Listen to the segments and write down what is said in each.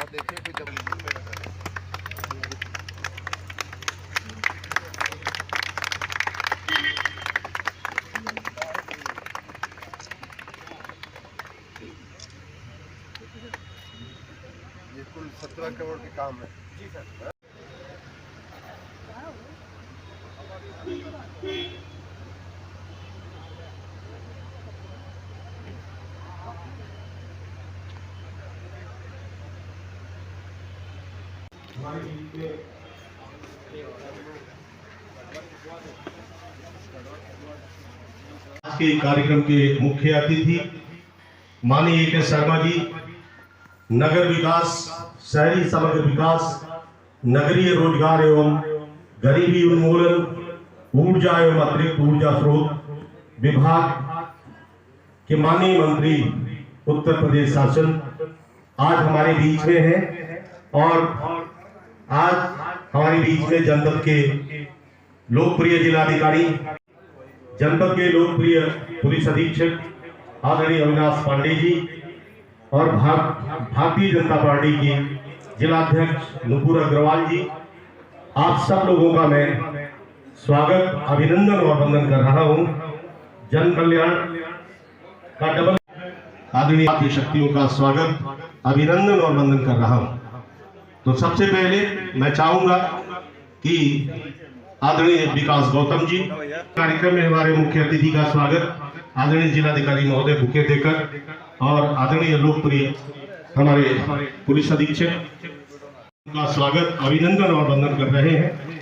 देखिए कोई जब ये कुल 17 करोड़ के काम है। जी सर। आज के कार्यक्रम के मुख्य अतिथि माननीय के शर्मा जी, नगर विकास, शहरी समग्र विकास, नगरीय रोजगार एवं गरीबी उन्मूलन, ऊर्जा एवं अतिरिक्त ऊर्जा स्रोत विभाग के माननीय मंत्री उत्तर प्रदेश शासन आज हमारे बीच में हैं और आज हमारे बीच में जनपद के लोकप्रिय जिलाधिकारी, जनपद के लोकप्रिय पुलिस अधीक्षक आदरणीय अविनाश पांडे जी और भारतीय जनता पार्टी की जिलाध्यक्ष नुपुर अग्रवाल जी, आप सब लोगों का मैं स्वागत, अभिनंदन और वंदन कर रहा हूं। जन कल्याण का डबल आदरणीय शक्तियों का स्वागत, अभिनंदन और वंदन कर रहा हूं। तो सबसे पहले मैं चाहूंगा कि आदरणीय विकास गौतम जी कार्यक्रम में हमारे मुख्य अतिथि का स्वागत आदरणीय जिलाधिकारी महोदय बुके देकर और आदरणीय लोकप्रिय हमारे पुलिस अधीक्षक का स्वागत, अभिनंदन और वंदन कर रहे हैं।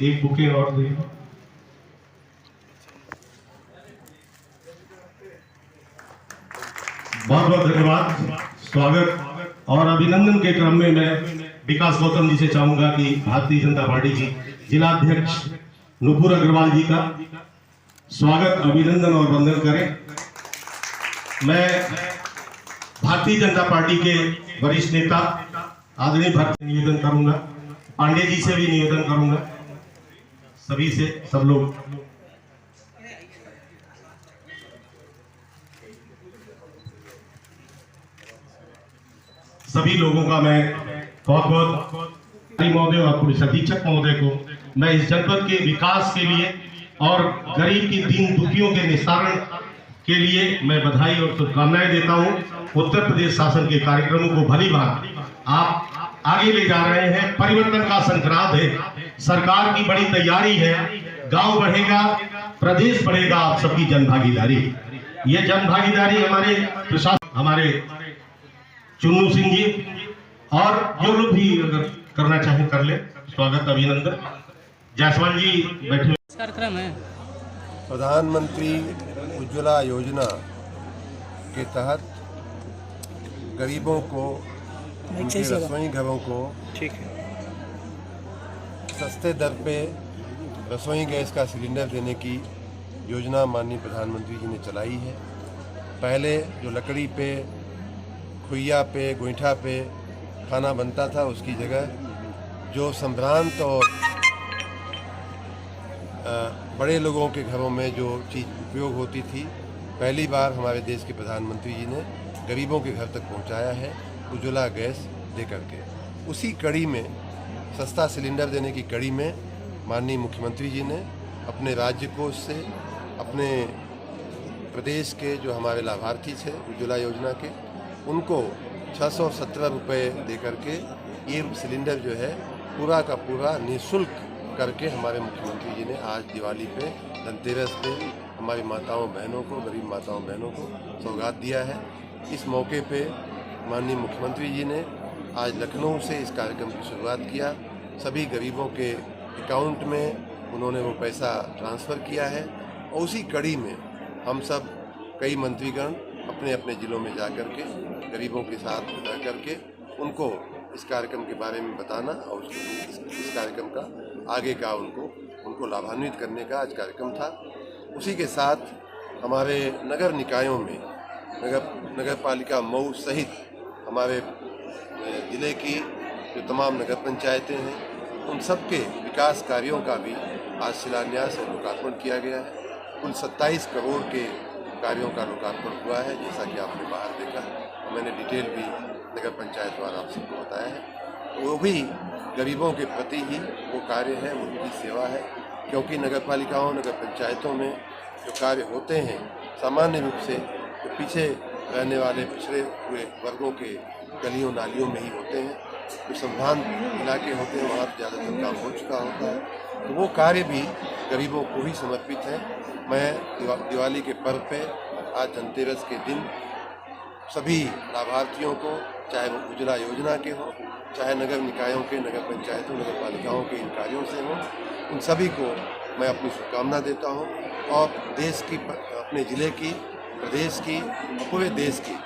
एक बुके और दें। बहुत बहुत धन्यवाद, स्वागत और अभिनंदन के क्रम में मैं विकास गौतम जी से चाहूंगा कि भारतीय जनता पार्टी की जिलाध्यक्ष नुपुर अग्रवाल जी का स्वागत, अभिनंदन और वंदन करें। मैं भारतीय जनता पार्टी के वरिष्ठ नेता आदरणीय भट्ट से निवेदन करूंगा, पांडे जी से भी निवेदन करूंगा, सभी से, सब लोग सभी लोगों का मैं बहुत बहुत महोदय और पुलिस अधीक्षक महोदय को मैं इस जनपद के विकास के लिए और गरीब की दीन दुखियों के निस्तारण के लिए मैं बधाई और शुभकामनाएं देता हूं। उत्तर प्रदेश शासन के कार्यक्रमों को भली भांति आप आगे ले जा रहे हैं, परिवर्तन का संक्रांत है, सरकार की बड़ी तैयारी है, गांव बढ़ेगा, प्रदेश बढ़ेगा, आप सबकी जनभागीदारी। ये जनभागीदारी हमारे प्रशासन, हमारे चुन्नू सिंह जी और जो लोग भी अगर करना चाहें कर ले, स्वागत, अभिनंदन। जायसवाल जी बैठे। कार्यक्रम है प्रधानमंत्री उज्ज्वला योजना के तहत गरीबों को, उनके रसोई घरों को ठीक है सस्ते दर पे रसोई गैस का सिलेंडर देने की योजना माननीय प्रधानमंत्री जी ने चलाई है। पहले जो लकड़ी पे, खुइया पे, गोईठा पे खाना बनता था, उसकी जगह जो संभ्रांत और बड़े लोगों के घरों में जो चीज़ उपयोग होती थी, पहली बार हमारे देश के प्रधानमंत्री जी ने गरीबों के घर तक पहुंचाया है उज्ज्वला गैस दे करके। उसी कड़ी में, सस्ता सिलेंडर देने की कड़ी में माननीय मुख्यमंत्री जी ने अपने राज्य कोष से, अपने प्रदेश के जो हमारे लाभार्थी थे उज्ज्वला योजना के, उनको 617 रुपये दे करके ये सिलेंडर जो है पूरा का पूरा निःशुल्क करके हमारे मुख्यमंत्री जी ने आज दिवाली पे, धनतेरस पे हमारी माताओं बहनों को, गरीब माताओं बहनों को सौगात दिया है। इस मौके पे माननीय मुख्यमंत्री जी ने आज लखनऊ से इस कार्यक्रम की शुरुआत किया। सभी गरीबों के अकाउंट में उन्होंने वो पैसा ट्रांसफ़र किया है और उसी कड़ी में हम सब कई मंत्रीगण अपने अपने ज़िलों में जा कर के गरीबों के साथ रह करके उनको इस कार्यक्रम के बारे में बताना और इस कार्यक्रम का आगे का उनको लाभान्वित करने का आज कार्यक्रम था। उसी के साथ हमारे नगर निकायों में, नगर पालिका मऊ सहित हमारे जिले की जो तमाम नगर पंचायतें हैं उन सब के विकास कार्यों का भी आज शिलान्यास और लोकार्पण किया गया है। कुल 27 करोड़ के कार्यों का लोकार्पण हुआ है, जैसा कि आपने बाहर देखा और मैंने डिटेल भी नगर पंचायत वाला आप सबको बताया है। वो भी गरीबों के प्रति ही वो कार्य है, उनकी सेवा है, क्योंकि नगर पालिकाओं नगर पंचायतों में जो कार्य होते हैं सामान्य रूप से जो पीछे रहने वाले पिछड़े हुए वर्गों के गलियों नालियों में ही होते हैं। जो संभान इलाके होते हैं वहाँ ज़्यादातर काम हो चुका होता है, तो वो कार्य भी गरीबों को ही समर्पित है। मैं दिवाली के पर्व पे आज धनतेरस के दिन सभी लाभार्थियों को, चाहे वो उज्ज्वला योजना के हों, चाहे नगर निकायों के, नगर पंचायतों, नगर पालिकाओं के इन कार्यों से हों, उन सभी को मैं अपनी शुभकामना देता हूं और देश की, अपने ज़िले की, प्रदेश की और पूरे देश की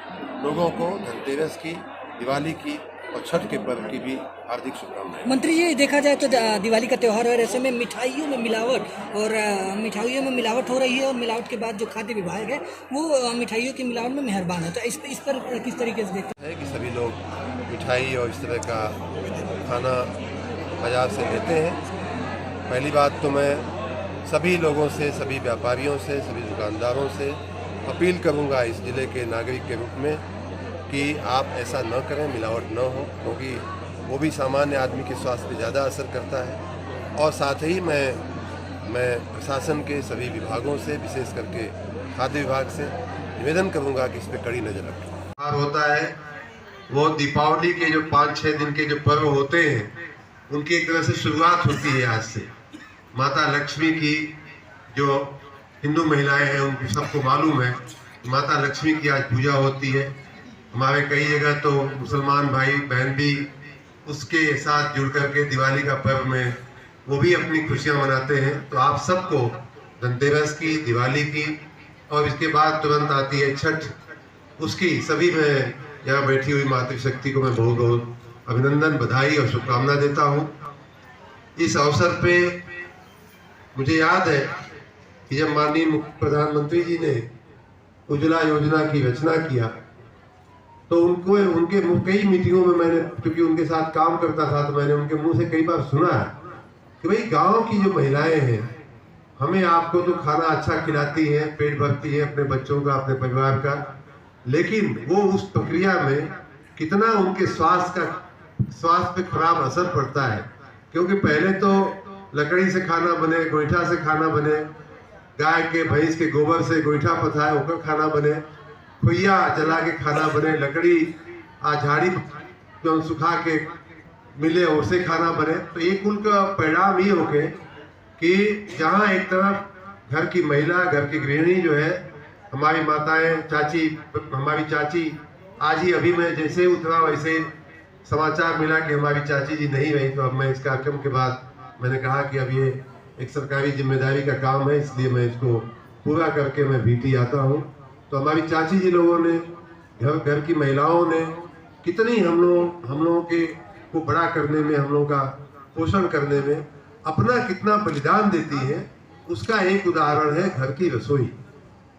लोगों को धनतेरस की, दिवाली की और छठ के पर्व की भी हार्दिक शुभकामनाएं। मंत्री जी, देखा जाए तो दिवाली का त्यौहार है, ऐसे में मिठाइयों में मिलावट और मिठाइयों में मिलावट हो रही है और मिलावट के बाद जो खाद्य विभाग है वो मिठाइयों की मिलावट में मेहरबान है, तो इस पर किस तरीके से देखते हैं कि सभी लोग मिठाई और इस तरह का खाना बाजार से लेते हैं। पहली बात तो मैं सभी लोगों से, सभी व्यापारियों से, सभी दुकानदारों से अपील करूंगा इस ज़िले के नागरिक के रूप में कि आप ऐसा न करें, मिलावट न हो, क्योंकि वो भी सामान्य आदमी के स्वास्थ्य पर ज़्यादा असर करता है। और साथ ही मैं प्रशासन के सभी विभागों से, विशेष करके खाद्य विभाग से निवेदन करूंगा कि इस पर कड़ी नज़र रखें। होता है वो दीपावली के जो 5-6 दिन के जो पर्व होते हैं उनकी एक तरह से शुरुआत होती है आज से। माता लक्ष्मी की जो हिंदू महिलाएं हैं उनको सबको मालूम है, माता लक्ष्मी की आज पूजा होती है। हमारे कई जगह तो मुसलमान भाई बहन भी उसके साथ जुड़ करके दिवाली का पर्व में वो भी अपनी खुशियां मनाते हैं। तो आप सबको धनतेरस की, दिवाली की और इसके बाद तुरंत आती है छठ, उसकी सभी मैं यहाँ बैठी हुई मातृशक्ति को मैं बहुत बहुत अभिनंदन, बधाई और शुभकामना देता हूँ। इस अवसर पे मुझे याद है कि जब माननीय प्रधानमंत्री जी ने उज्ज्वला योजना की रचना किया तो उनके कई मीटिंगों में मैंने, क्योंकि उनके साथ काम करता था, तो मैंने उनके मुंह से कई बार सुना है कि भाई गांव की जो महिलाएं हैं हमें आपको तो खाना अच्छा खिलाती हैं, पेट भरती हैं अपने बच्चों का, अपने परिवार का, लेकिन वो उस प्रक्रिया में कितना उनके स्वास्थ्य पे खराब असर पड़ता है। क्योंकि पहले तो लकड़ी से खाना बने, गोईठा से खाना बने, गाय के भैंस के गोबर से गोईठा पथाए होकर खाना बने, खुइया जला के खाना बने, लकड़ी झाड़ी जो सुखा के मिले उससे खाना बने। तो एक कुल का परिणाम ये हो गए कि जहाँ एक तरफ घर की महिला, घर की गृहिणी जो है, हमारी माताएं, चाची, हमारी चाची, आज ही अभी मैं जैसे उतरा वैसे समाचार मिला कि हमारी चाची जी नहीं रही, तो अब मैं इस कार्यक्रम के बाद मैंने कहा कि अब ये एक सरकारी जिम्मेदारी का काम है, इसलिए मैं इसको पूरा करके मैं भीटी आता हूँ। तो हमारी चाची जी लोगों ने, घर की महिलाओं ने कितनी हम लोगों के को बड़ा करने में, हम लोगों का पोषण करने में अपना कितना बलिदान देती है, उसका एक उदाहरण है घर की रसोई।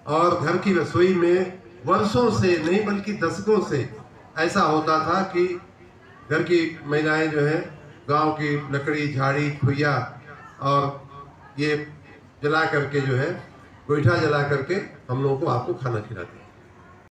और घर की रसोई में वर्षों से नहीं बल्कि दशकों से ऐसा होता था कि घर की महिलाएं जो है गांव की लकड़ी, झाड़ी, खुइया और ये जला करके जो है गोईठा जला करके हम लोगों को आपको खाना खिलाती है।